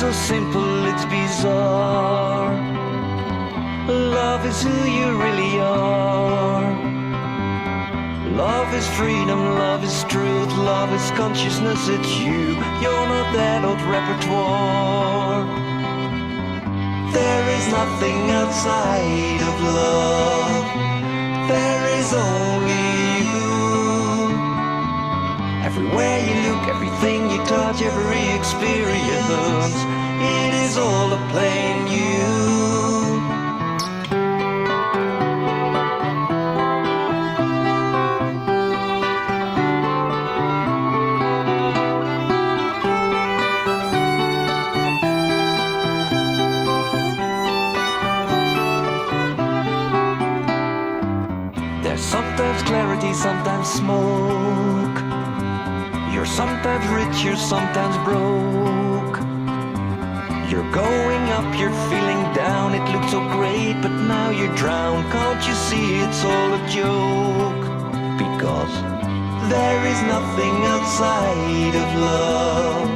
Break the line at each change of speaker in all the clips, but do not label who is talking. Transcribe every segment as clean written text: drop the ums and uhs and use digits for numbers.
so simple, it's bizarre. Love is who you really are. Love is freedom, love is truth, love is consciousness, it's you. You're not that old repertoire. There is nothing outside of love. There is only you. Everywhere you look, everything you touch, every experience, it is all a plain you. Sometimes clarity, sometimes smoke. You're sometimes rich, you're sometimes broke. You're going up, you're feeling down. It looks so great, but now you're drowned. Can't you see it's all a joke? Because there is nothing outside of love.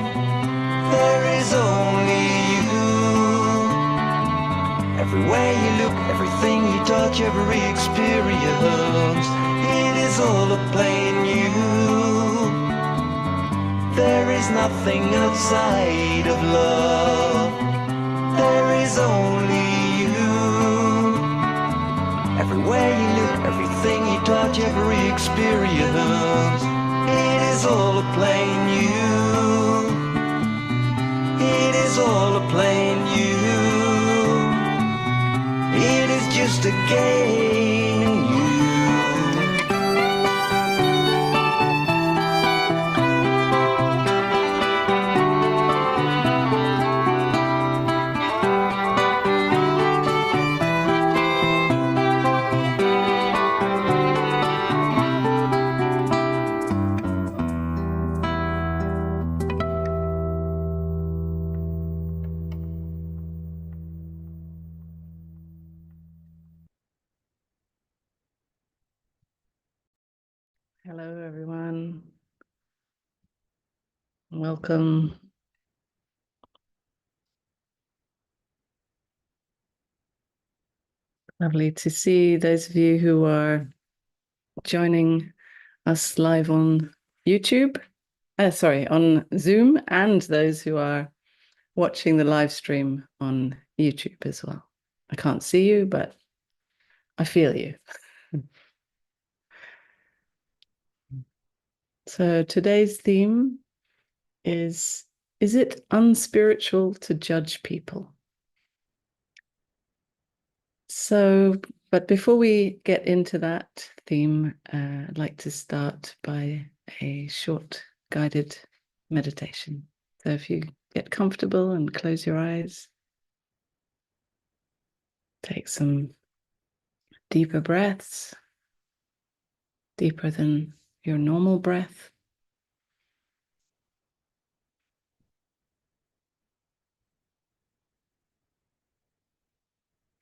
There is only you. Everywhere you look, everything you touch, every experience, it is all a plain you. There is nothing outside of love. There is only you. Everywhere you look, everything you touch, every experience, it is all a plain you. It is all a plain you. It is just a game in you.
Hello, everyone. Welcome. Lovely to see those of you who are joining us live on YouTube, on Zoom, and those who are watching the live stream on YouTube as well. I can't see you, but I feel you. So today's theme is it unspiritual to judge people? So, but before we get into that theme, I'd like to start by a short guided meditation. So if you get comfortable and close your eyes, take some deeper breaths, deeper than your normal breath.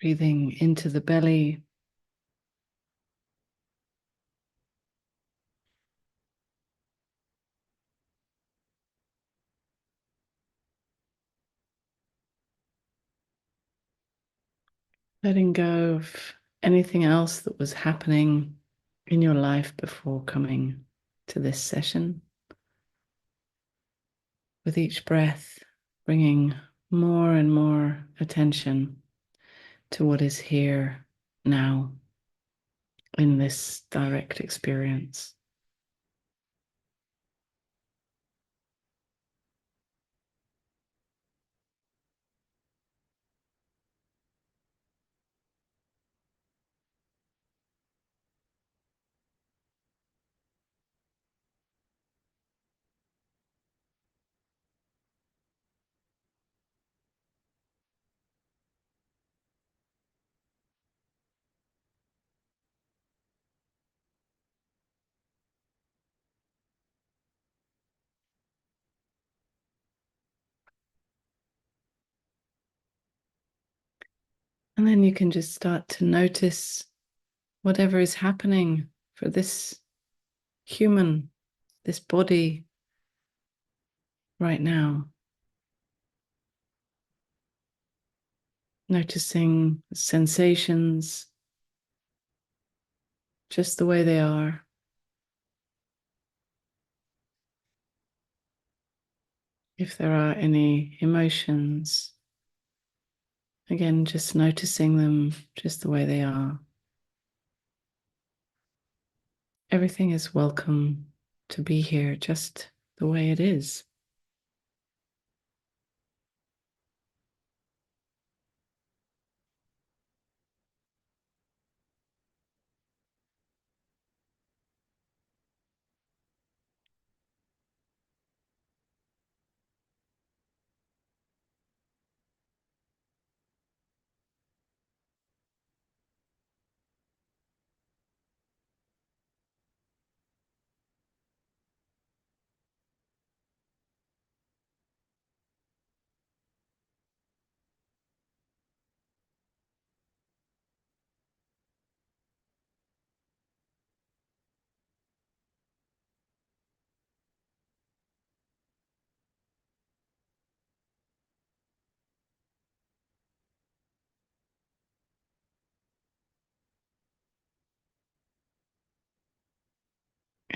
Breathing into the belly. Letting go of anything else that was happening in your life before coming to this session. With each breath, bringing more and more attention to what is here now in this direct experience. And then you can just start to notice whatever is happening for this human, this body right now. Noticing sensations just the way they are. If there are any emotions, again, just noticing them just the way they are. Everything is welcome to be here just the way it is.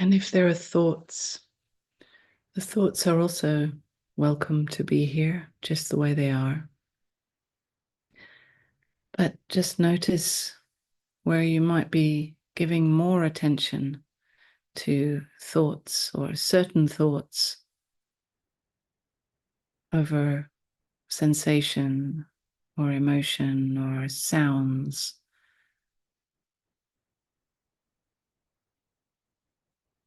And if there are thoughts, the thoughts are also welcome to be here just the way they are. But just notice where you might be giving more attention to thoughts or certain thoughts over sensation or emotion or sounds.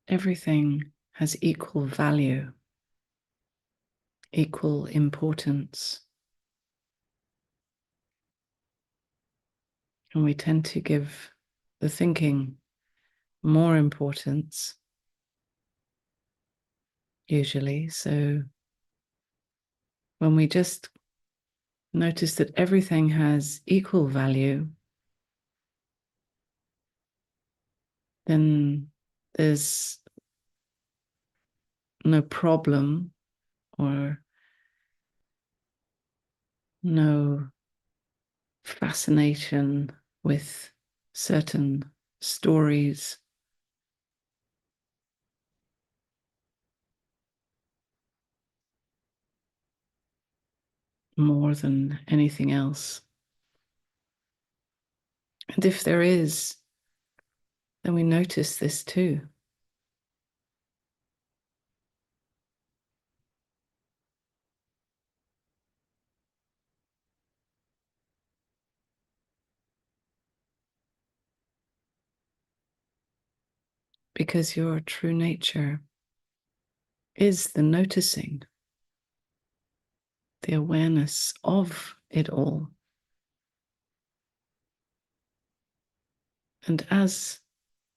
Everything has equal value, equal importance. And we tend to give the thinking more importance, usually. So when we just notice that everything has equal value, then there's no problem or no fascination with certain stories. More than anything else. And if there is, then we notice this too. Because your true nature is the noticing, the awareness of it all. And as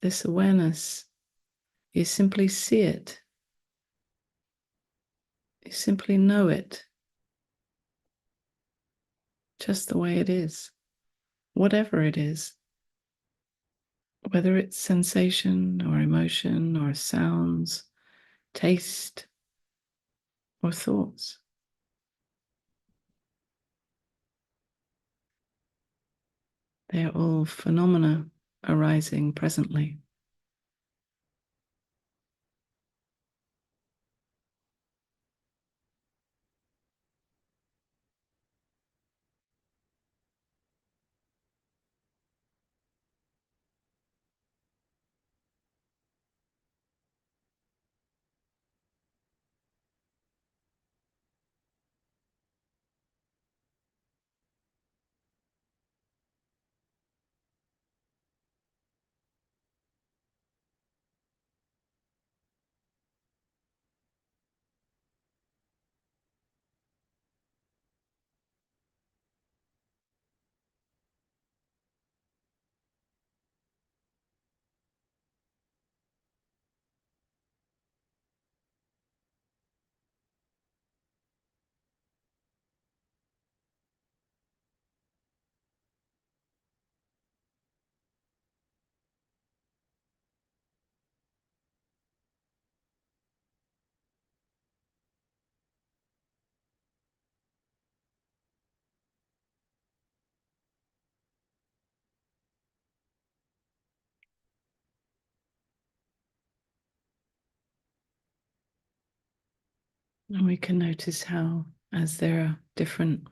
this awareness, you simply see it. You simply know it just the way it is, whatever it is, whether it's sensation or emotion or sounds, taste or thoughts. They are all phenomena arising presently. And we can notice how, as there are different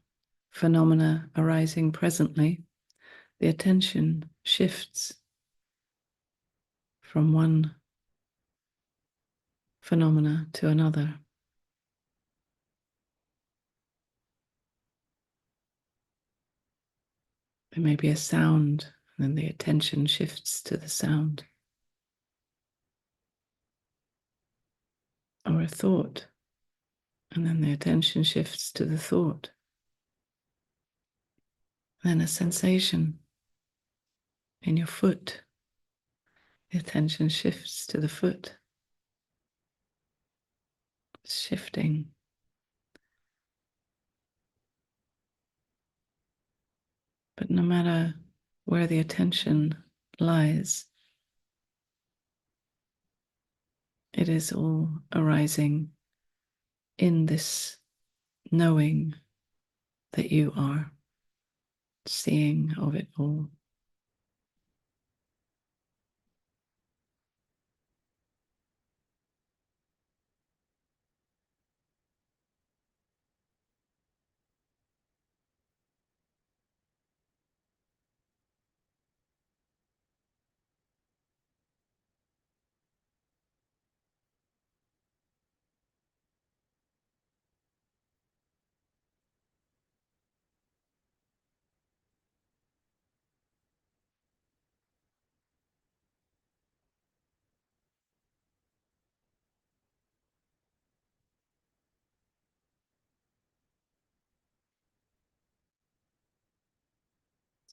phenomena arising presently, the attention shifts from one phenomena to another. There may be a sound, and then the attention shifts to the sound. Or a thought, and then the attention shifts to the thought. Then a sensation in your foot. The attention shifts to the foot. It's shifting. But no matter where the attention lies, it is all arising in this knowing that you are, seeing of it all.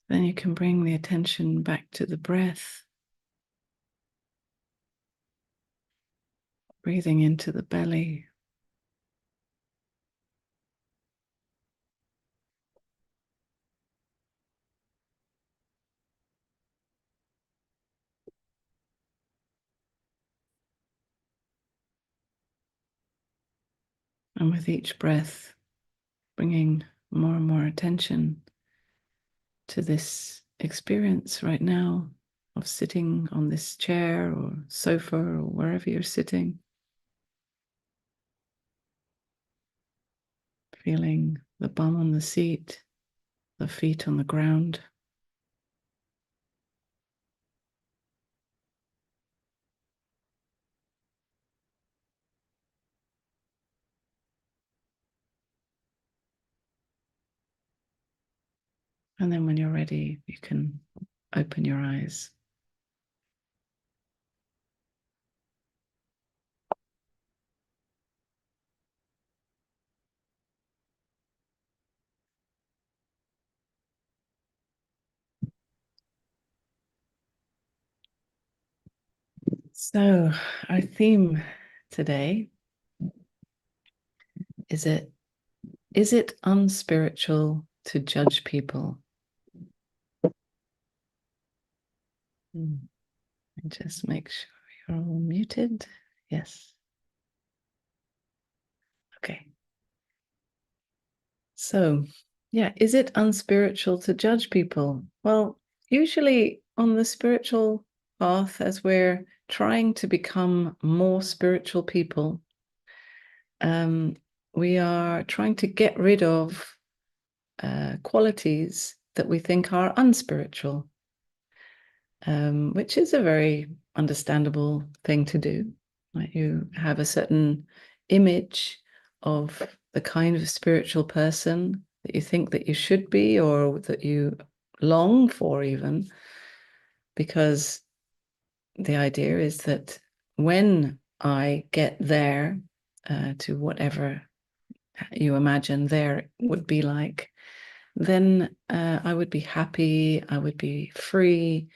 Then you can bring the attention back to the breath, breathing into the belly. And with each breath, bringing more and more attention to this experience right now of sitting on this chair or sofa or wherever you're sitting, feeling the bum on the seat, the feet on the ground. And then when you're ready, you can open your eyes. So, our theme today is it unspiritual to judge people? And just make sure you're all muted. Yes. Okay. So, yeah, is it unspiritual to judge people? Well, usually on the spiritual path, as we're trying to become more spiritual people, we are trying to get rid of qualities that we think are unspiritual, which is a very understandable thing to do. Like, you have a certain image of the kind of spiritual person that you think that you should be, or that you long for, even, because the idea is that when I get there, to whatever you imagine there would be like, then I would be happy, I would be free,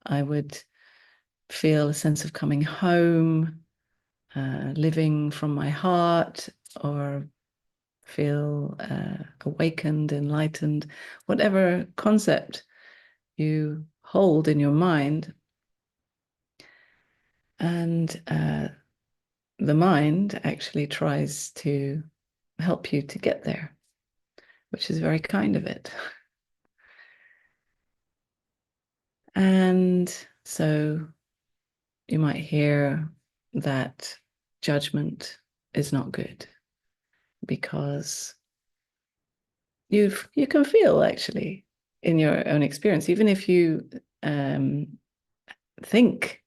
I would feel a sense of coming home, living from my heart, or feel awakened, enlightened, whatever concept you hold in your mind. And the mind actually tries to help you to get there, which is very kind of it. And so you might hear that judgment is not good. because you can feel actually in your own experience, even if you think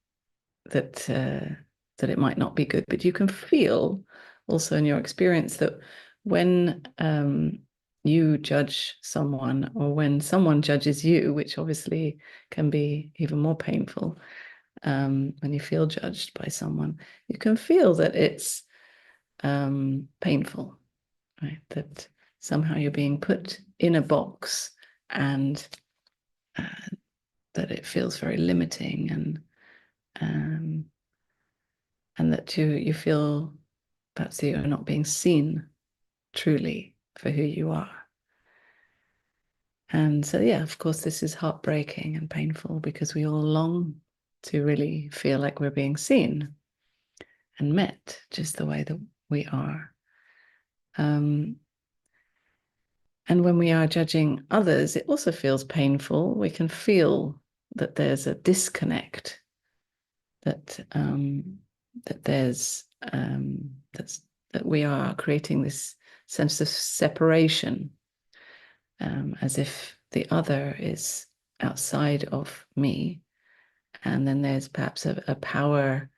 that it might not be good, but you can feel also in your experience that when you judge someone, or when someone judges you, which obviously can be even more painful, when you feel judged by someone, you can feel that it's painful, right? That somehow you're being put in a box, and that it feels very limiting, and that you feel perhaps that you're not being seen truly for who you are. And so, yeah, of course, this is heartbreaking and painful, because we all long to really feel like we're being seen and met just the way that we are. And when we are judging others, it also feels painful. We can feel that there's a disconnect, that there's that we are creating this sense of separation, as if the other is outside of me, and then there's perhaps a power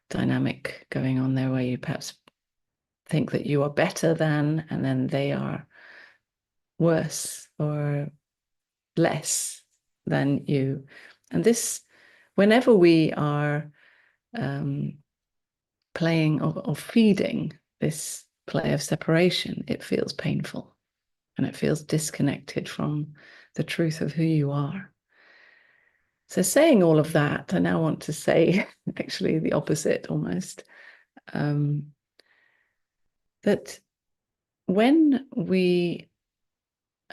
dynamic going on there, where you perhaps think that you are better than, and then they are worse or less than you. And this, whenever we are playing or feeding this play of separation, it feels painful, and it feels disconnected from the truth of who you are. So, saying all of that, I now want to say actually the opposite almost. That when we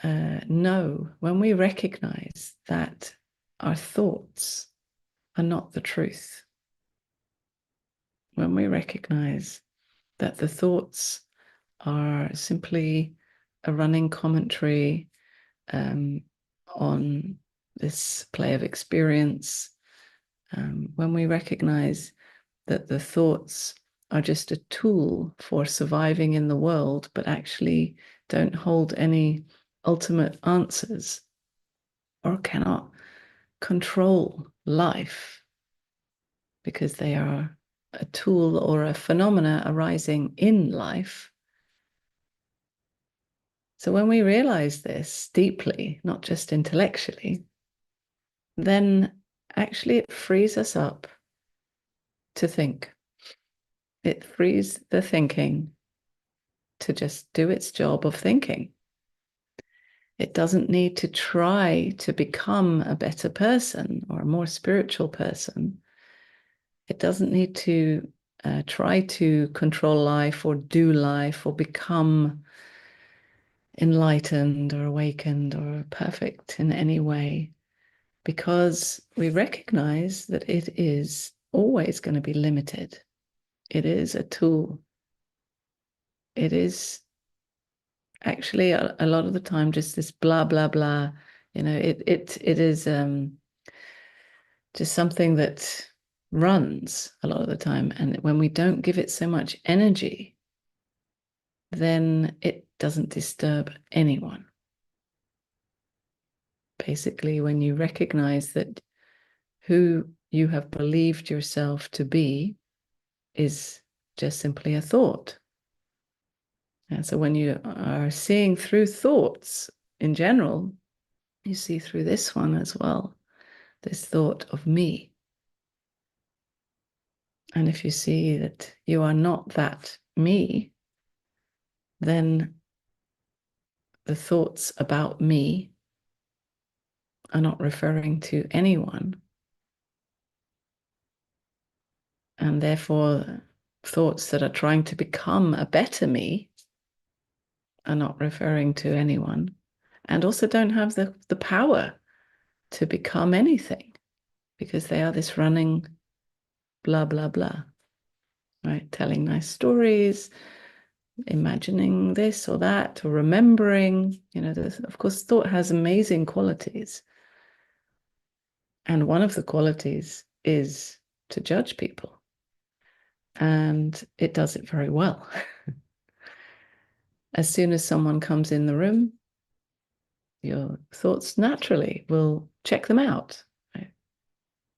when we recognize that our thoughts are not the truth, when we recognize that the thoughts are simply a running commentary on this play of experience, when we recognize that the thoughts are just a tool for surviving in the world, but actually don't hold any ultimate answers, or cannot control life, because they are a tool or a phenomena arising in life. So when we realize this deeply, not just intellectually, then actually it frees us up to think. It frees the thinking to just do its job of thinking. It doesn't need to try to become a better person or a more spiritual person. It doesn't need to try to control life or do life or become enlightened or awakened or perfect in any way, because we recognize that it is always going to be limited. It is a tool. It is actually a lot of the time just this blah blah blah. It is just something that runs a lot of the time, and when we don't give it so much energy, then it doesn't disturb anyone. Basically, when you recognize that who you have believed yourself to be is just simply a thought. And so when you are seeing through thoughts in general, you see through this one as well, this thought of me. And if you see that you are not that me, then the thoughts about me are not referring to anyone. And therefore, thoughts that are trying to become a better me are not referring to anyone, and also don't have the power to become anything, because they are this running blah, blah, blah, right? Telling nice stories, imagining this or that, or remembering. Of course, thought has amazing qualities. And one of the qualities is to judge people. And it does it very well. as soon as someone comes in the room, your thoughts naturally will check them out, right?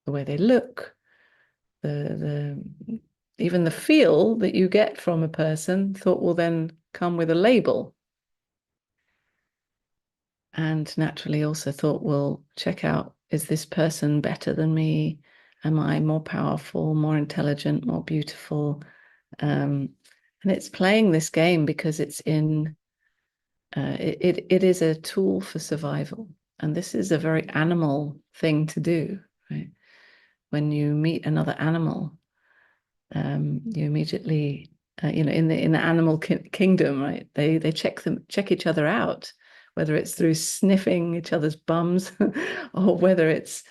The way they look, the even the feel that you get from a person, thought will then come with a label. And naturally also thought will check out, is this person better than me? Am I more powerful, more intelligent, more beautiful? And it's playing this game because it's in, it is a tool for survival. And this is a very animal thing to do, right? When you meet another animal, you immediately, in the animal kingdom, right? They check each other out, whether it's through sniffing each other's bums or whether it's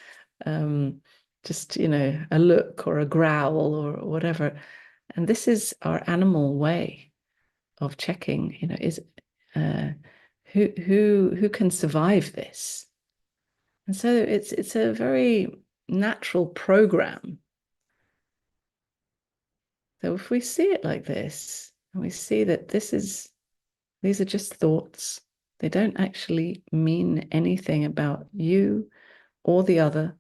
just a look or a growl or whatever. And this is our animal way of checking. Is who can survive this? And so it's a very natural program. So if we see it like this, and we see that these are just thoughts, they don't actually mean anything about you or the other.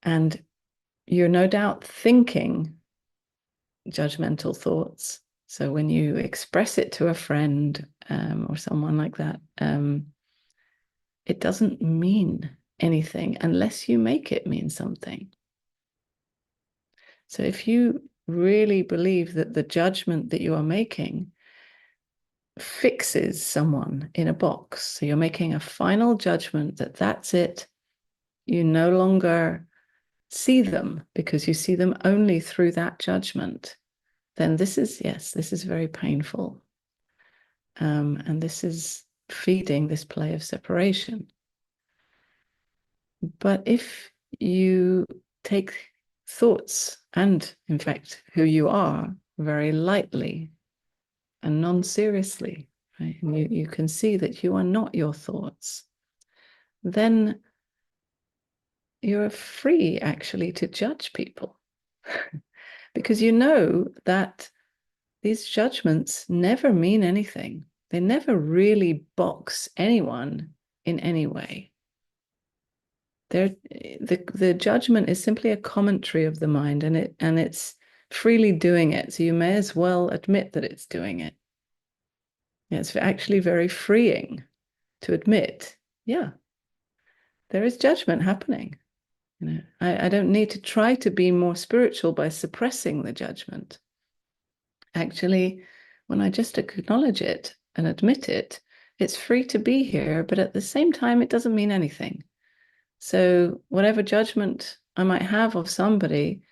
And you're no doubt thinking judgmental thoughts. So when you express it to a friend or someone like that, it doesn't mean anything unless you make it mean something. So if you really believe that the judgment that you are making fixes someone in a box, so you're making a final judgment that that's it, you no longer see them because you see them only through that judgment, then this is very painful. And this is feeding this play of separation. But if you take thoughts and, in fact, who you are very lightly and non-seriously, right? And you can see that you are not your thoughts, then you're free actually to judge people because you know that these judgments never mean anything. They never really box anyone in any way. The judgment is simply a commentary of the mind, and it's freely doing it. So you may as well admit that it's doing it. It's actually very freeing to admit, yeah, there is judgment happening. I don't need to try to be more spiritual by suppressing the judgment. Actually, when I just acknowledge it and admit it, it's free to be here, but at the same time, it doesn't mean anything. So whatever judgment I might have of somebody,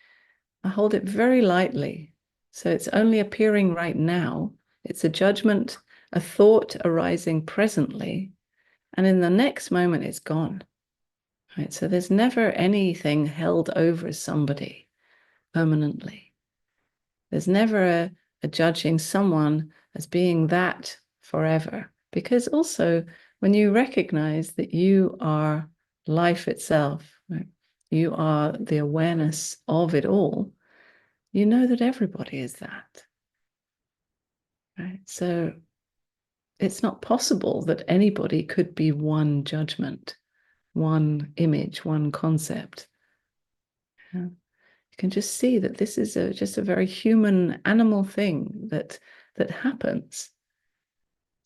I hold it very lightly. So it's only appearing right now. It's a judgment, a thought arising presently, and in the next moment, it's gone. Right? So there's never anything held over somebody permanently. There's never a judging someone as being that forever. Because also, when you recognize that you are life itself, right? You are the awareness of it all, you know that everybody is that. Right? So it's not possible that anybody could be one judgment, one image, one concept. Yeah. You can just see that this is just a very human animal thing that happens.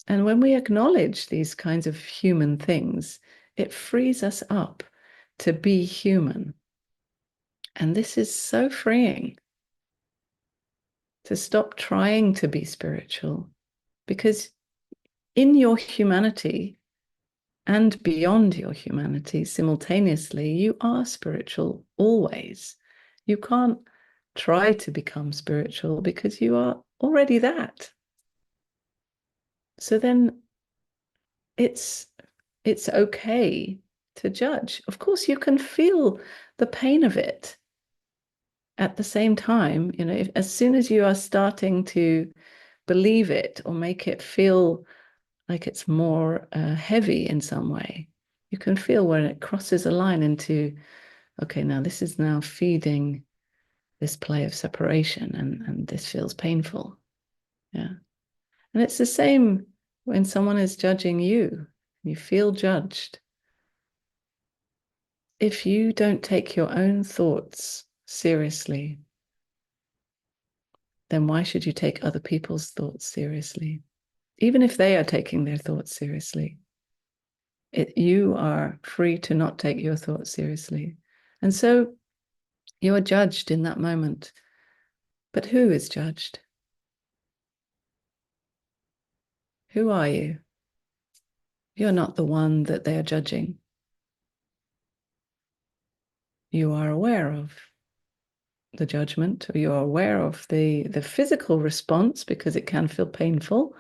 And when we acknowledge these kinds of human things, it frees us up to be human. And this is so freeing, to stop trying to be spiritual, because in your humanity and beyond your humanity simultaneously, you are spiritual always. You can't try to become spiritual because you are already that. So then it's okay to judge. Of course, you can feel the pain of it at the same time. As soon as you are starting to believe it or make it feel like it's more heavy in some way, you can feel when it crosses a line into, okay, now this is now feeding this play of separation, and this feels painful. Yeah. And it's the same when someone is judging you, you feel judged. If you don't take your own thoughts seriously, then why should you take other people's thoughts seriously? Even if they are taking their thoughts seriously, you are free to not take your thoughts seriously. And so you are judged in that moment. But who is judged? Who are you? You're not the one that they are judging. You are aware of the judgment, or you're aware of the physical response because it can feel painful.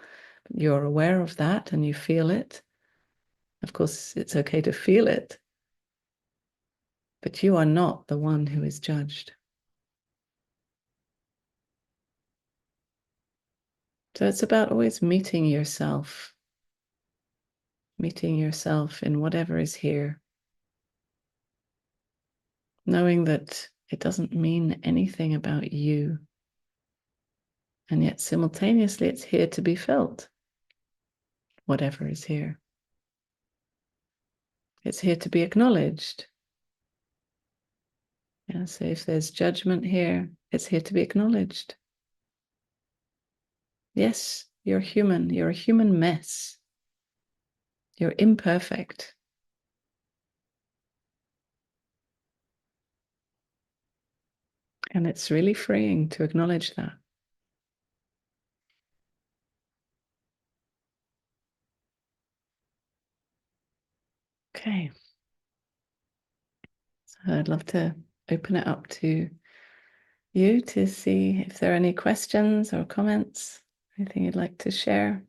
You're aware of that and you feel it. Of course, it's okay to feel it, but you are not the one who is judged. So it's about always meeting yourself in whatever is here, knowing that it doesn't mean anything about you. And yet simultaneously, it's here to be felt, whatever is here. It's here to be acknowledged. Yeah, so if there's judgment here, it's here to be acknowledged. Yes, you're human. You're a human mess. You're imperfect. And it's really freeing to acknowledge that. Okay. So I'd love to open it up to you to see if there are any questions or comments, anything you'd like to share.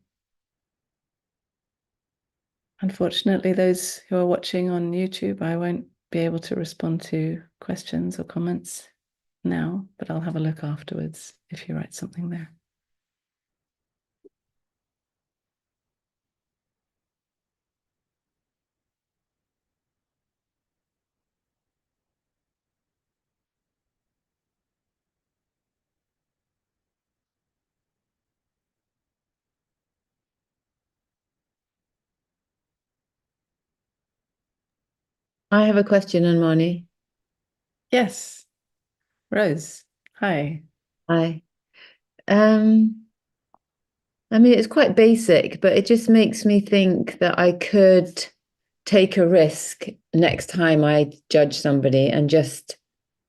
Unfortunately, those who are watching on YouTube, I won't be able to respond to questions or comments now, but I'll have a look afterwards if you write something there.
I have a question, Unmani.
Yes, Rose, hi.
Hi. Um, I mean, it's quite basic, but it just makes me think that I could take a risk next time I judge somebody and just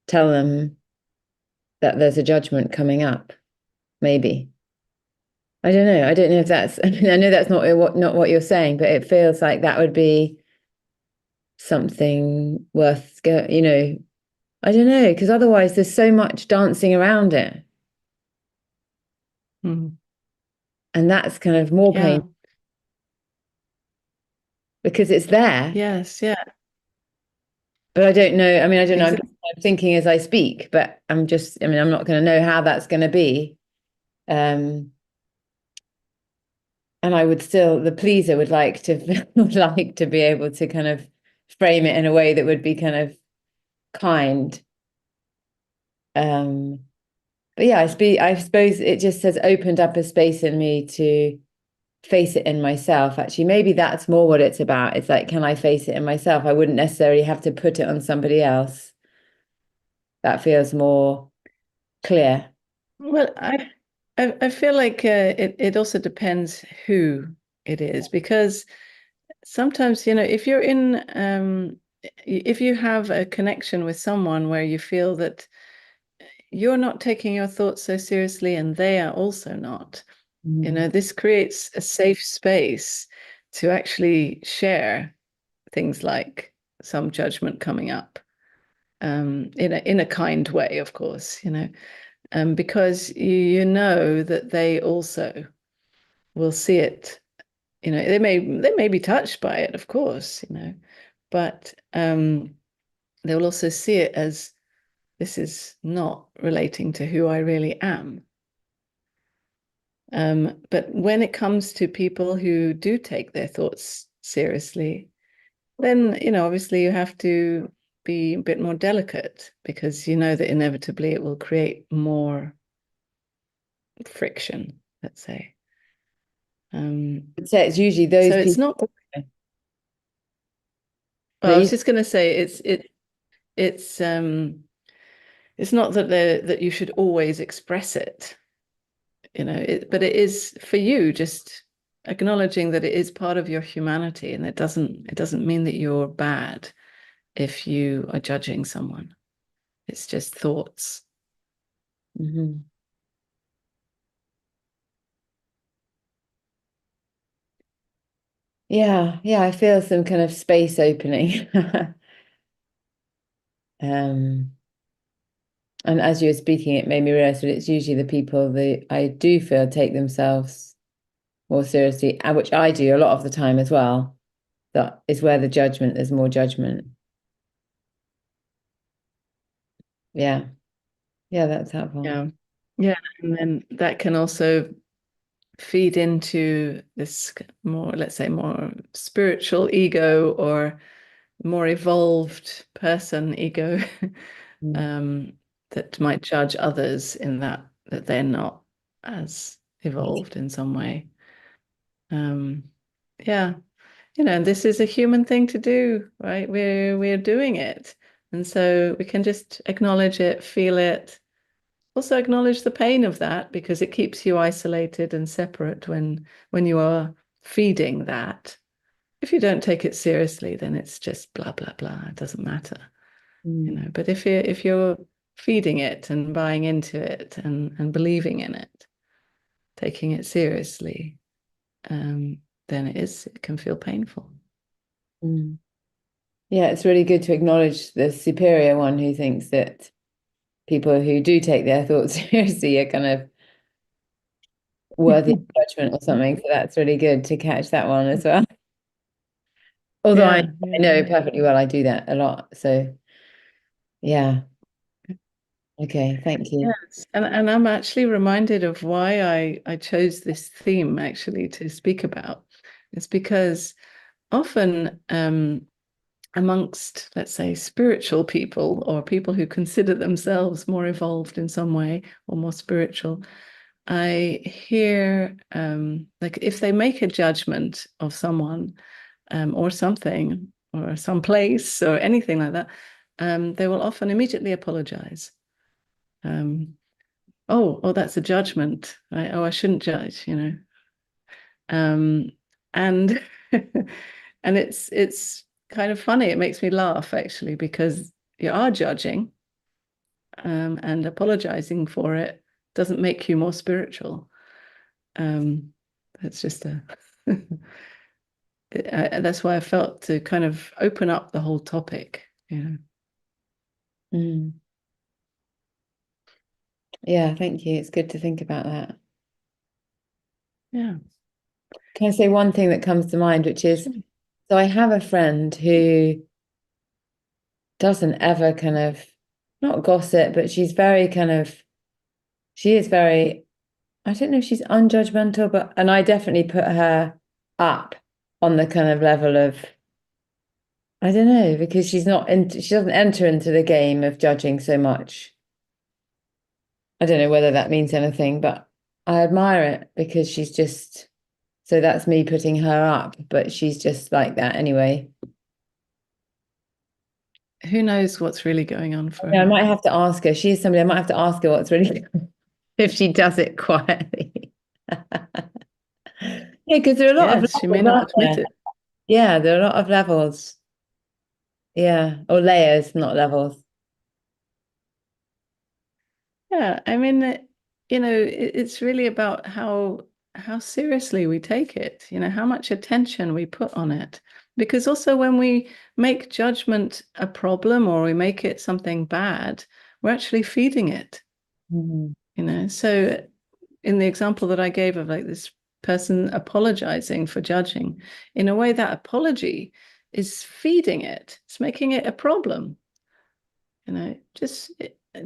tell them that there's a judgment coming up. Maybe. I don't know. I don't know if that's, I mean, I know that's not what you're saying, but it feels like that would be something worth I don't know, because otherwise there's so much dancing around it.
Mm.
And that's kind of more
Yeah.
pain because it's there.
Yes, yeah.
But I don't know. I mean, I don't know.
Exactly.
I'm thinking as I speak, but I'm not going to know how that's going to be. And I would still, the pleaser would like to would like to be able to kind of frame it in a way that would be kind of kind. But yeah, I suppose it just has opened up a space in me to face it in myself. Actually, maybe that's more what it's about. It's like, can I face it in myself? I wouldn't necessarily have to put it on somebody else. That feels more clear.
Well, I feel like it also depends who it is, because sometimes, if you're in if you have a connection with someone where you feel that you're not taking your thoughts so seriously and they are also not, this creates a safe space to actually share things like some judgment coming up, in a kind way, of course, because you know that they also will see it. They may be touched by it, of course, but they will also see it as, this is not relating to who I really am. But when it comes to people who do take their thoughts seriously, then, obviously you have to be a bit more delicate, because you know that inevitably it will create more friction, let's say.
I'd say it's usually those
So it's
people.
not.
No,
Well, I was just going to say it's not that that you should always express it, but it is for you just acknowledging that it is part of your humanity, and it doesn't mean that you're bad if you are judging someone. It's just thoughts.
Mhm. Yeah, I feel some kind of space opening. And as you were speaking, it made me realize that it's usually the people that I do feel take themselves more seriously, and which I do a lot of the time as well. That is where there's more judgment. Yeah, that's helpful.
Yeah, and then that can also feed into this more, let's say, more spiritual ego or more evolved person ego that might judge others in that they're not as evolved in some way. Yeah, and this is a human thing to do, right? We're doing it, and so we can just acknowledge it, feel it. Also acknowledge the pain of that, because it keeps you isolated and separate when you are feeding that. If you don't take it seriously, then it's just blah blah blah. It doesn't matter, But if you're feeding it and buying into it and believing in it, taking it seriously, then it can feel painful.
Yeah, it's really good to acknowledge the superior one who thinks that people who do take their thoughts seriously are kind of worthy of judgment or something. So that's really good to catch that one as well. Although I know perfectly well I do that a lot. So yeah. Okay, thank you.
Yes, and I'm actually reminded of why I chose this theme actually to speak about. It's because often amongst, let's say, spiritual people or people who consider themselves more evolved in some way or more spiritual, I hear like if they make a judgment of someone or something or some place or anything like that, they will often immediately apologize. Oh, that's a judgment. Right? Oh, I shouldn't judge, and and it's kind of funny. It makes me laugh actually, because you are judging, and apologizing for it doesn't make you more spiritual. That's just that's why I felt to kind of open up the whole topic.
Yeah, thank you. It's good to think about that.
Yeah.
Can I say one thing that comes to mind, which is, so I have a friend who doesn't ever kind of, not gossip, but she's very kind of, she is very, I don't know if she's unjudgmental, and I definitely put her up on the kind of level of, I don't know, because she doesn't enter into the game of judging so much. I don't know whether that means anything, but I admire it because she's just, so that's me putting her up, but she's just like that anyway.
Who knows what's really going on for
Yeah, I
her?
might have to ask her. She is somebody, I might have to ask her what's really, if she does it quietly. Yeah, because there are a lot of
Yes, she may
levels,
not
aren't
admit
there?
it.
Yeah, there are a lot of levels. Yeah, or layers, not levels.
Yeah, I mean, it's really about how seriously we take it, how much attention we put on it. Because also when we make judgment a problem or we make it something bad, we're actually feeding it, So in the example that I gave of like this person apologizing for judging, in a way that apology is feeding it. It's making it a problem, just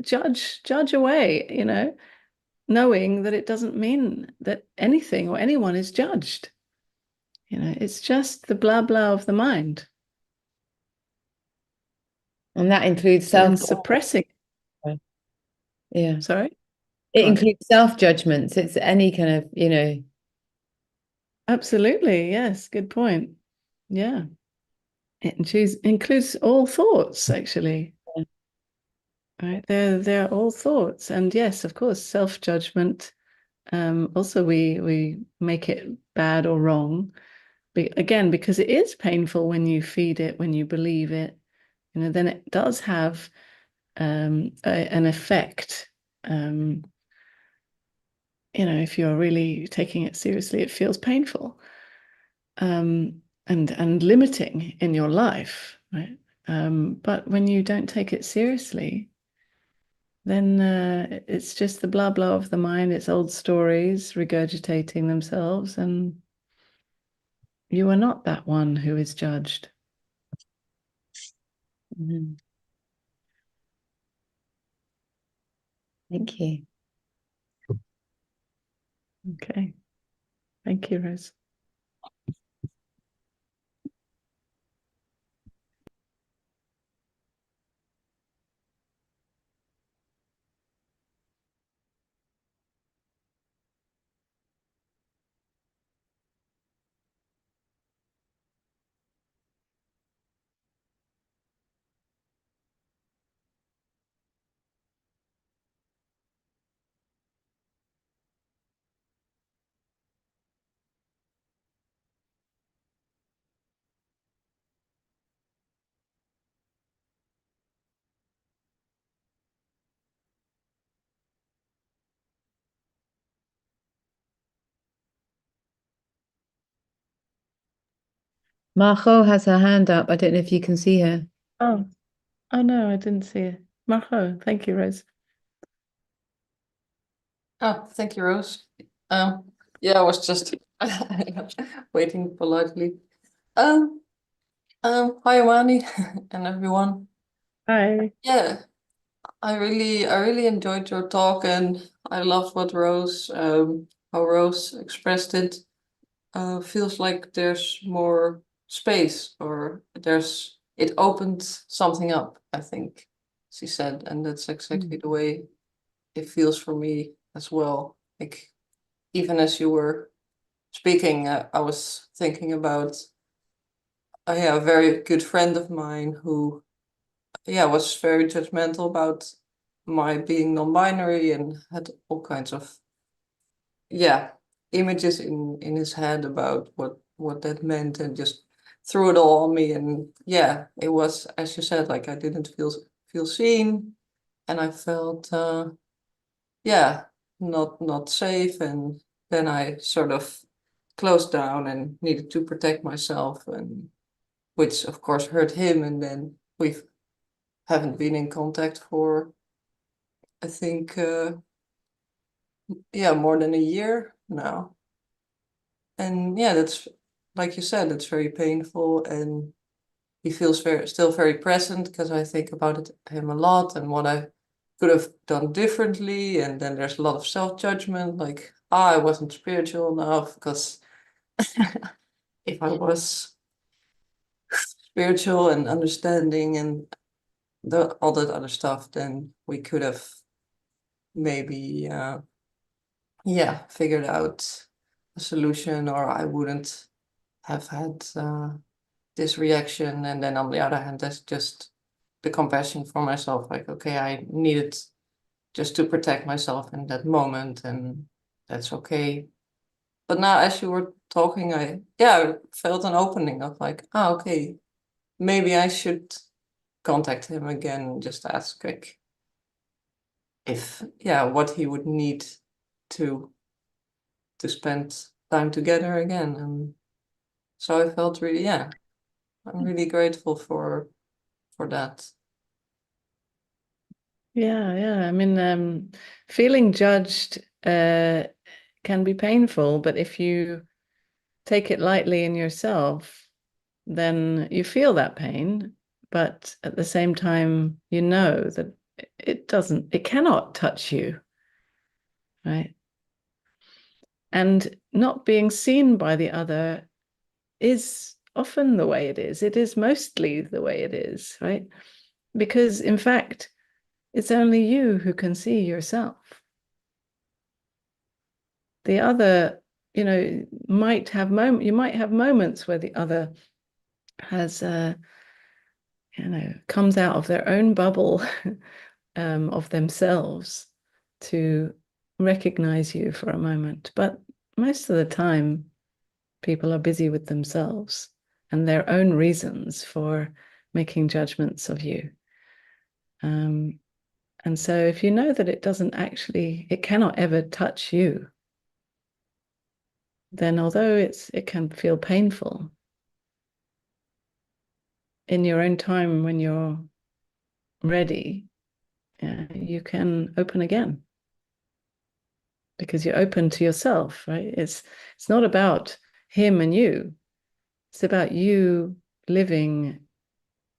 judge away, knowing that it doesn't mean that anything or anyone is judged. It's just the blah blah of the mind.
And that includes
So in suppressing.
Yeah.
Sorry?
It
Go on.
includes self-judgments. It's any kind of,
Absolutely. Yes. Good point. Yeah. It includes all thoughts, actually. Right. They're all thoughts. And yes, of course, self-judgment. Also, we make it bad or wrong. Again, because it is painful when you feed it, when you believe it, then it does have an effect. If you're really taking it seriously, it feels painful. And limiting in your life, right? But when you don't take it seriously, then it's just the blah blah of the mind. It's old stories regurgitating themselves, and you are not that one who is judged.
Mhm. Thank you.
Okay. Thank you, Rose.
Margot has her hand up. I don't know if you can see her.
Oh, oh no, I didn't see it. Marco, thank you, Rose.
Oh, thank you, Rose. Yeah, I was just waiting politely. Hi, Unmani and everyone.
Hi.
Yeah, I really enjoyed your talk, and I loved what how Rose expressed it. Feels like there's more space, or it opened something up, I think she said, and that's exactly the way it feels for me as well. Like, even as you were speaking, I was thinking about yeah, a very good friend of mine who was very judgmental about my being non-binary and had all kinds of images in his head about what that meant, and just threw it all on me. And yeah, it was, as you said, like I didn't feel seen, and I felt yeah, not safe. And then I sort of closed down and needed to protect myself, and which of course hurt him. And then we haven't been in contact for, I think more than a year now. And yeah, that's, like you said, it's very painful, and he feels still very present, because I think about him a lot and what I could have done differently. And then there's a lot of self-judgment, like, I wasn't spiritual enough, because if I was spiritual and understanding and all that other stuff, then we could have maybe figured out a solution, or I wouldn't have had this reaction. And then on the other hand, that's just the compassion for myself, like, okay, I needed just to protect myself in that moment, and that's okay. But now, as you were talking, I felt an opening of like, okay, maybe I should contact him again and just ask, like, if what he would need to spend time together again. And so I felt really, I'm really grateful for that.
Yeah. I mean, feeling judged can be painful, but if you take it lightly in yourself, then you feel that pain, but at the same time, you know that it cannot touch you, right? And not being seen by the other is often the way it is. It is mostly the way it is, right? Because in fact, it's only you who can see yourself. The other you know, you might have moments where the other has you know, comes out of their own bubble of themselves to recognize you for a moment. But most of the time, people are busy with themselves and their own reasons for making judgments of you. And so if you know that it cannot ever touch you, then although it can feel painful, in your own time when you're ready, you can open again. Because you're open to yourself, right? It's not about him and you. It's about you living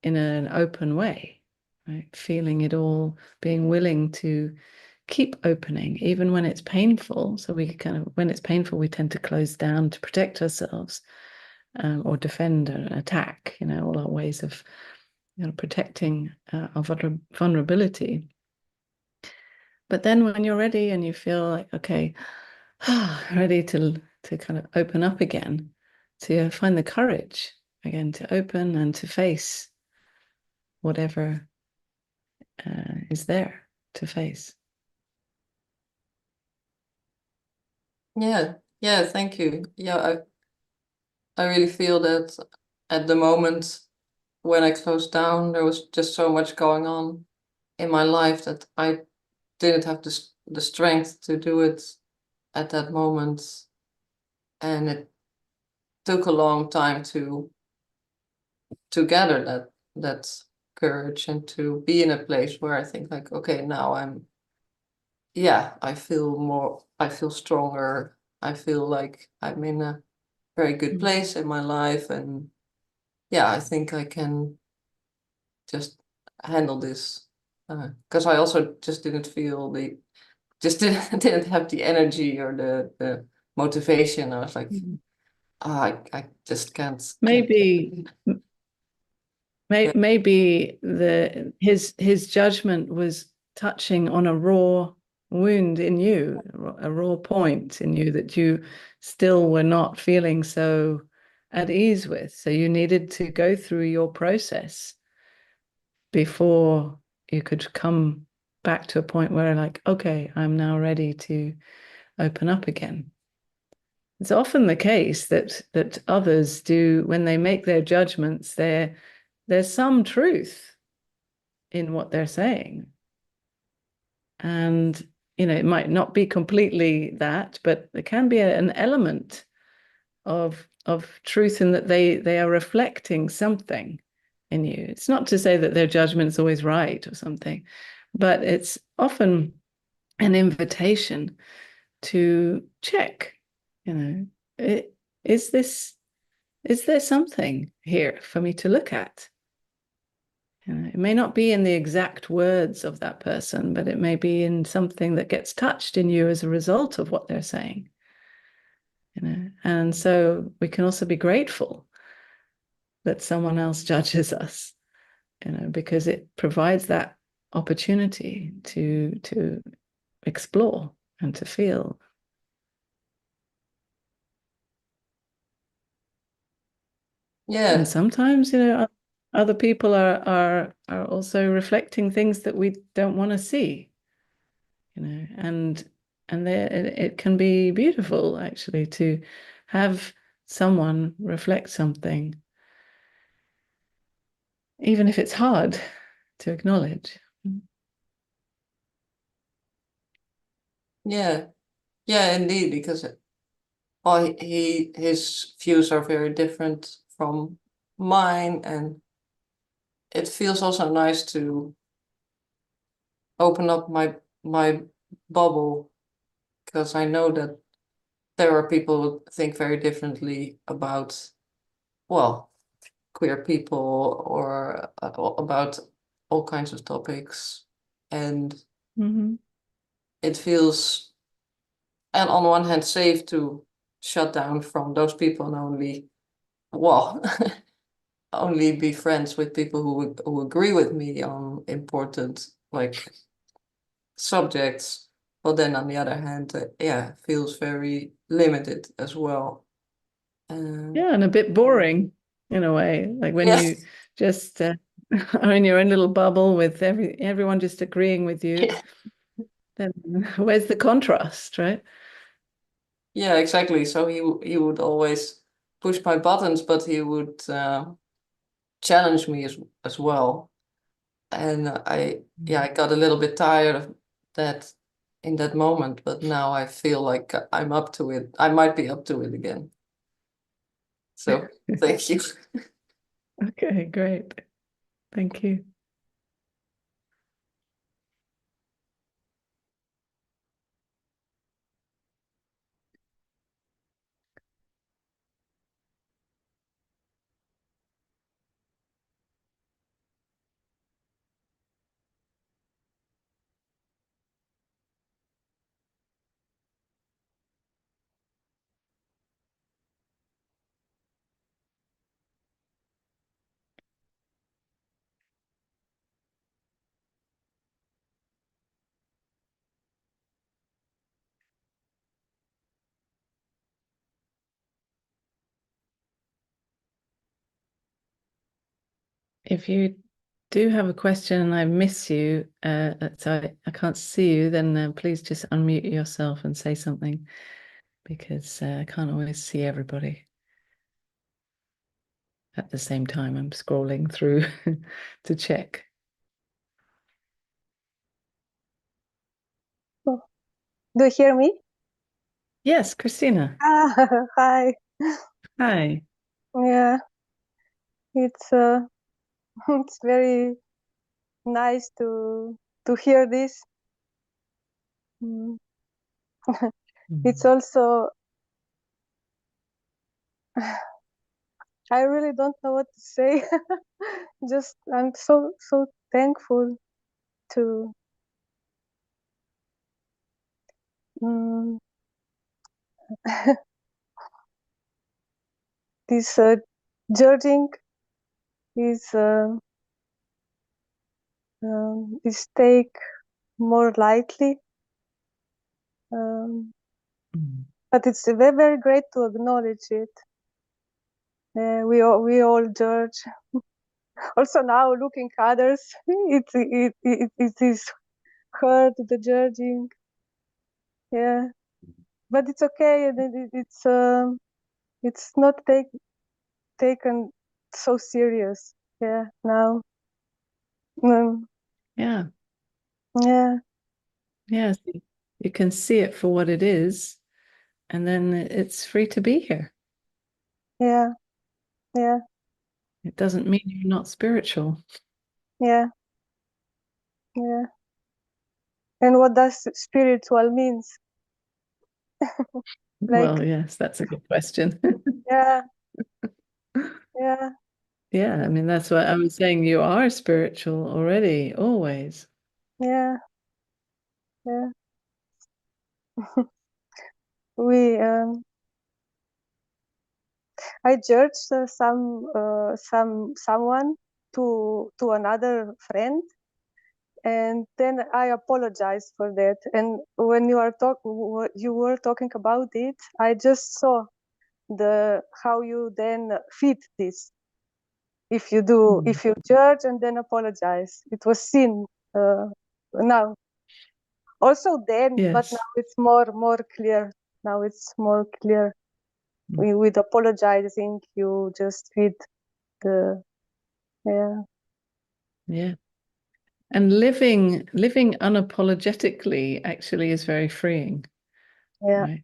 in an open way, right? Feeling it all, being willing to keep opening, even when it's painful. So when it's painful, we tend to close down to protect ourselves, or defend or attack, you know, all our ways of, you know, protecting our vulnerability. But then when you're ready and you feel like, okay, ready to kind of open up again, to find the courage again to open and to face whatever is there to face.
Yeah, thank you. Yeah, I really feel that at the moment when I closed down, there was just so much going on in my life that I didn't have the strength to do it at that moment. And it took a long time to gather that courage and to be in a place where I think like, okay, now I feel stronger. I feel like I'm in a very good place in my life. And I think I can just handle this. Because I also just didn't feel didn't have the energy or the motivation. I was like, I just can't.
Maybe maybe his judgment was touching on a raw wound in you, a raw point in you that you still were not feeling so at ease with. So you needed to go through your process before you could come back to a point where, like, okay, I'm now ready to open up again. It's often the case that others do, when they make their judgments, there's some truth in what they're saying. And, you know, it might not be completely that, but there can be an element of truth in that they are reflecting something in you. It's not to say that their judgment is always right or something, but it's often an invitation to check, you know, is there something here for me to look at? You know, it may not be in the exact words of that person, but it may be in something that gets touched in you as a result of what they're saying. You know, and so we can also be grateful that someone else judges us, you know, because it provides that opportunity to explore and to feel.
Yeah.
And sometimes, you know, other people are also reflecting things that we don't want to see, you know, and it can be beautiful actually to have someone reflect something, even if it's hard to acknowledge.
Yeah, indeed, because his views are very different from mine, and it feels also nice to open up my bubble, because I know that there are people who think very differently about, well, queer people or about all kinds of topics, and it feels, and on one hand, safe to shut down from those people and only, well, only be friends with people who agree with me on important like subjects. But then on the other hand, yeah, feels very limited as well.
Yeah, and a bit boring in a way, like when
Yes.
you just are in your own little bubble with everyone just agreeing with you.
Yeah.
Then where's the contrast, right?
Yeah, exactly. So he would always push my buttons, but he would challenge me as well. And I got a little bit tired of that in that moment, but now I feel like I'm up to it. I might be up to it again. So thank you.
Okay, great. Thank you. If you do have a question and I miss you, so I can't see you, then please just unmute yourself and say something, because I can't always see everybody at the same time. I'm scrolling through to check.
Do you hear me?
Yes, Christina.
Hi.
Hi.
Yeah, it's it's very nice to hear this. Mm. It's also I really don't know what to say. Just I'm so thankful to mm, this judging is take more lightly. But it's very great to acknowledge it. We all judge. Also now looking others, it is hurt, the judging. Yeah, but it's okay. It's not taken so serious. Yeah, now.
Yeah.
Yeah.
Yes. You can see it for what it is, and then it's free to be here.
Yeah. Yeah.
It doesn't mean you're not spiritual.
Yeah. Yeah. And what does spiritual means?
Well, yes, that's a good question.
Yeah. Yeah.
Yeah, I mean, that's what I was saying. You are spiritual already, always.
Yeah. Yeah. We I judged someone to another friend, and then I apologized for that. And when you were talking about it, I just saw how you then fit this. If you judge and then apologize, it was sin. Now, also then, but
Yes.
now it's more clear. Now it's more clear. With apologizing, you just fit the yeah.
Yeah. And living unapologetically actually is very freeing.
Yeah.
Right?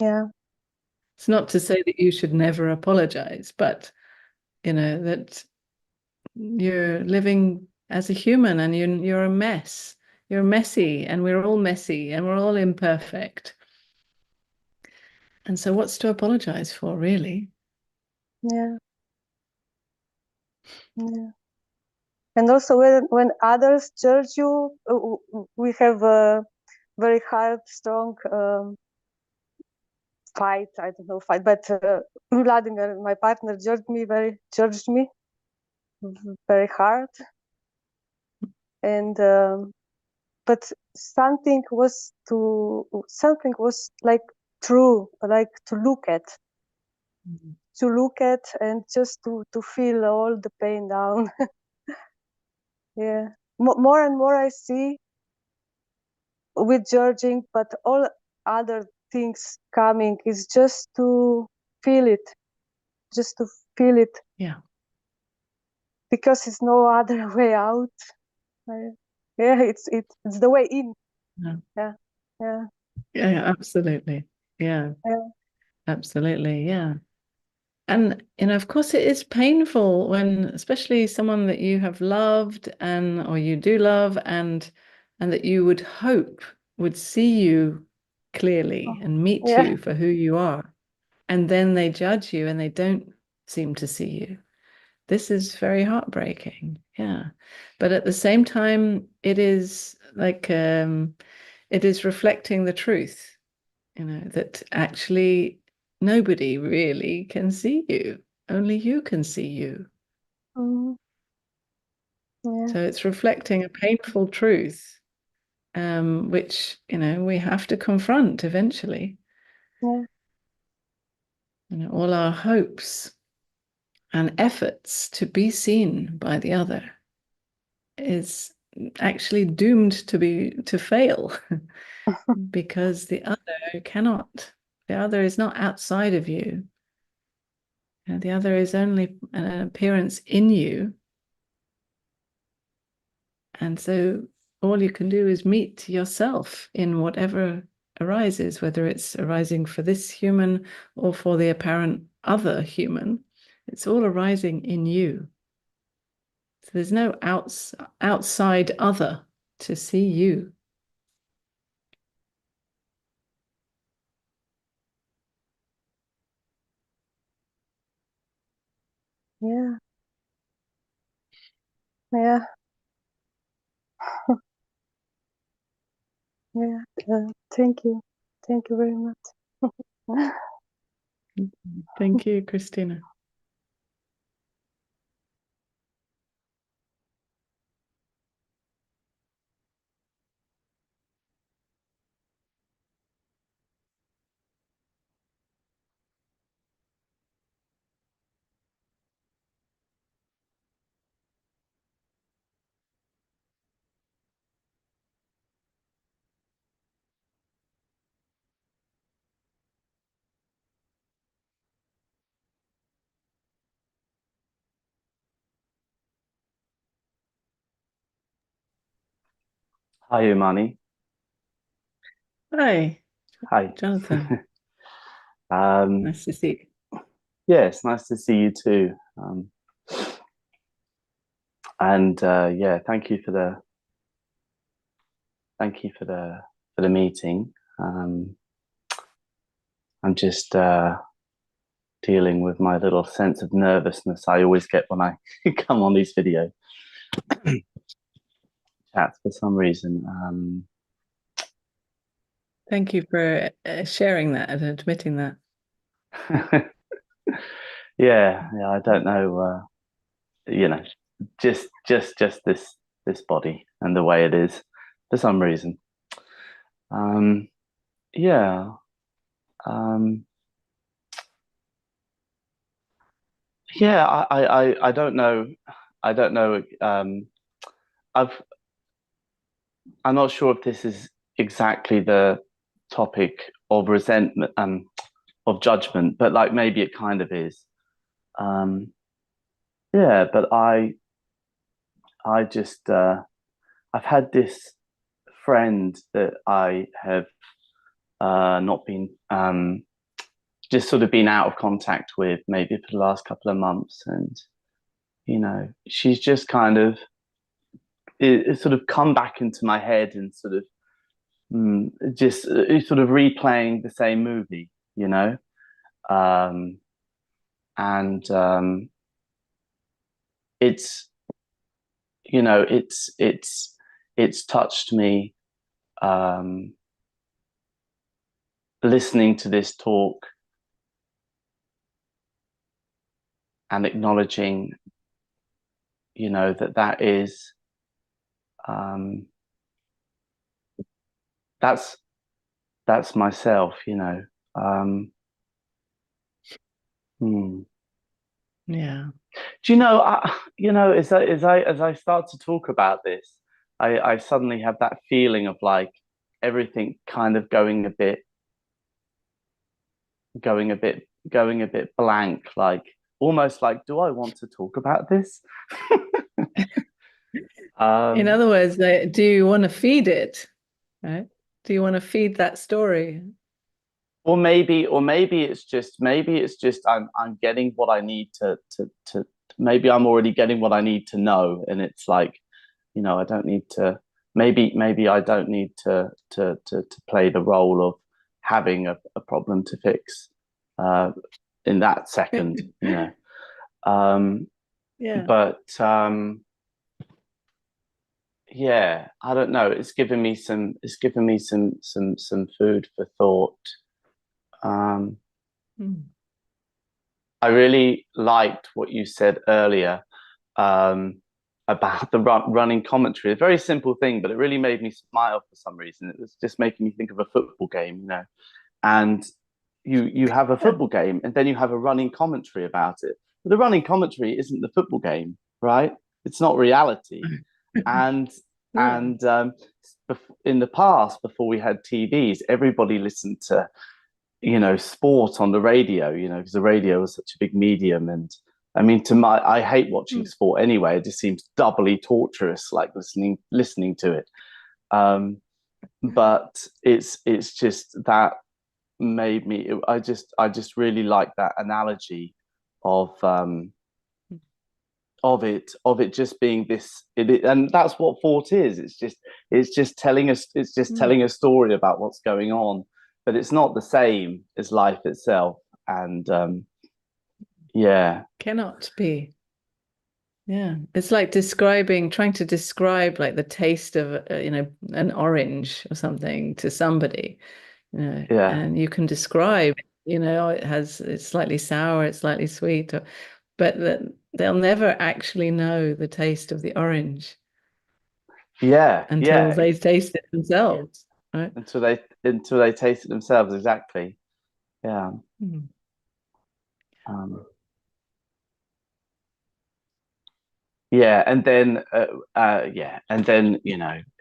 Yeah.
It's not to say that you should never apologize, but that you're living as a human, and you're a mess. You're messy, and we're all messy, and we're all imperfect. And so what's to apologize for, really?
Yeah. Yeah. And also when others judge you, we have a very hard, strong fight. I don't know fight, but Vladimir, my partner, judged me very hard, and but something was like true, like to look at, and just to feel all the pain down. Yeah, more and more I see with judging, but all other things coming is just to feel it, just to feel it,
Yeah.
because it's no other way out. Yeah, it's the way in.
Yeah.
Yeah, yeah,
Yeah, absolutely. Yeah,
yeah,
absolutely. Yeah. And, of course, it is painful when, especially someone that you have loved or you do love and that you would hope would see you clearly and meet
yeah,
you for who you are. And then they judge you and they don't seem to see you. This is very heartbreaking. Yeah. But at the same time, it is like, it is reflecting the truth, that actually nobody really can see you. Only you can see you.
mhm, yeah,
So it's reflecting a painful truth, which, we have to confront eventually.
yeah,
All our hopes and efforts to be seen by the other is actually doomed to fail because the other is not outside of you. The other is only an appearance in you. And so all you can do is meet yourself in whatever arises, whether it's arising for this human or for the apparent other human. It's all arising in you. So there's no outside other to see you.
yeah, yeah, yeah. Thank you very much.
Thank you, Christina.
Hi, Unmani.
Hi,
Hi.
Jonathan.
um,
Nice to see you.
yeah, it's nice to see you too. And yeah, thank you for the meeting. I'm just dealing with my little sense of nervousness I always get when I come on these video chats for some reason.
Thank you for sharing that and admitting that.
Yeah, I don't know. Just this body and the way it is for some reason. Yeah. Yeah, I don't know. I don't know. I'm not sure if this is exactly the topic of resentment, of judgment, but like maybe it kind of is. Yeah, but I just I've had this friend that I have not been just sort of been out of contact with maybe for the last couple of months, and she's just kind of it sort of come back into my head and sort of just sort of replaying the same movie, um, and it's it's touched me, listening to this talk and acknowledging, that is that's myself,
Yeah.
Do you know? As I start to talk about this, I suddenly have that feeling of like everything kind of going a bit blank, like almost like, do I want to talk about this?
In other words, do you want to feed it? Right? Do you want to feed that story?
Or maybe it's just I'm getting what I need to maybe I'm already getting what I need to know, and it's like, I don't need to, maybe I don't need to play the role of having a problem to fix in that second,
Yeah.
but yeah, I don't know, it's given me some food for thought. I really liked what you said earlier about the running commentary. A very simple thing, but it really made me smile for some reason. It was just making me think of a football game, and you have a football game and then you have a running commentary about it. But the running commentary isn't the football game, right? It's not reality. And and in the past, before we had TVs, everybody listened to sport on the radio, because the radio was such a big medium. And I mean, I hate watching sport anyway. It just seems doubly torturous, like listening to it. But it's just that made me. I just really like that analogy of it just being this. And that's what thought is. It's just telling us. It's just telling a story about what's going on, but it's not the same as life itself. And yeah,
Cannot be. Yeah, it's like trying to describe like the taste of an orange or something to somebody,
yeah,
and you can describe, it's slightly sour, it's slightly sweet, but they'll never actually know the taste of the orange until they taste it themselves, right?
Until they taste it themselves, exactly. Yeah. Yeah, and then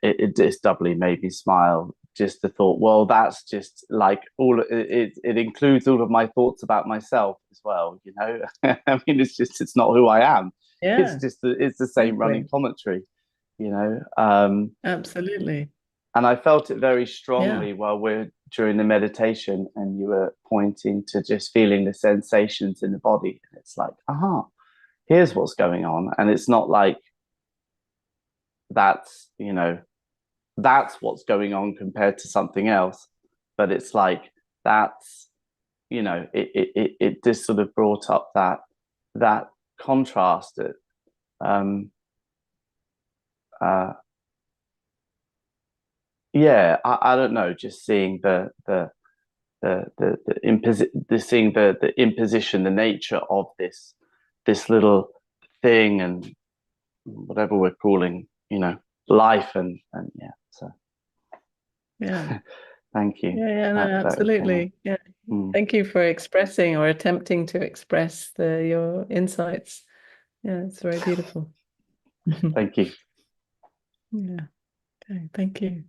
it's doubly made me smile. Just the thought, well, that's just like it includes all of my thoughts about myself as well. I mean, it's not who I am.
Yeah,
It's the same running commentary.
Absolutely.
And I felt it very strongly while we're during the meditation, and you were pointing to just feeling the sensations in the body. And it's like, here's what's going on. And it's not like that's what's going on compared to something else, but it's like that's it just sort of brought up that contrast. I don't know, just seeing seeing the imposition, the nature of this little thing, and whatever we're calling, life, and so thank you.
No, absolutely. Yeah. Thank you for expressing or attempting to express your insights. Yeah, it's very beautiful.
Thank you.
Yeah. Okay, thank you.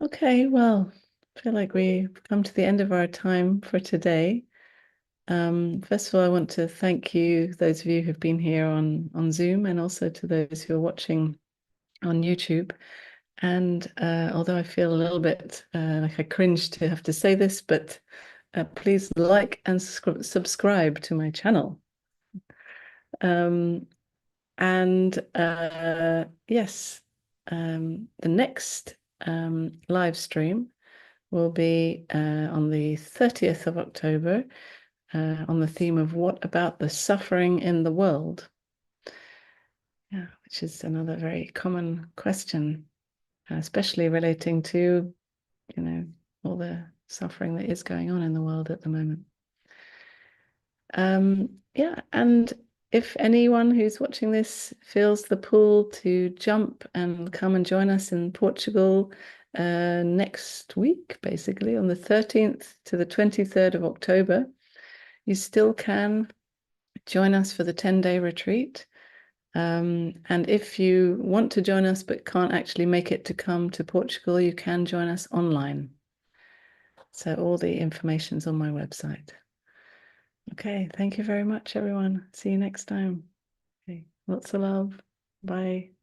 Okay, well, I feel like we've come to the end of our time for today. First of all, I want to thank you, those of you who've been here on Zoom, and also to those who are watching on YouTube. And although I feel a little bit like I cringe to have to say this, but please like and subscribe to my channel. And yes, the next live stream will be on the 30th of October on the theme of what about the suffering in the world? Yeah, which is another very common question, especially relating to, all the suffering that is going on in the world at the moment. Yeah, and if anyone who's watching this feels the pull to jump and come and join us in Portugal next week, basically on the 13th to the 23rd of October, you still can join us for the 10-day retreat. And if you want to join us but can't actually make it to come to Portugal, you can join us online. So all the information's on my website. Okay, thank you very much, everyone. See you next time. Okay, lots of love. Bye.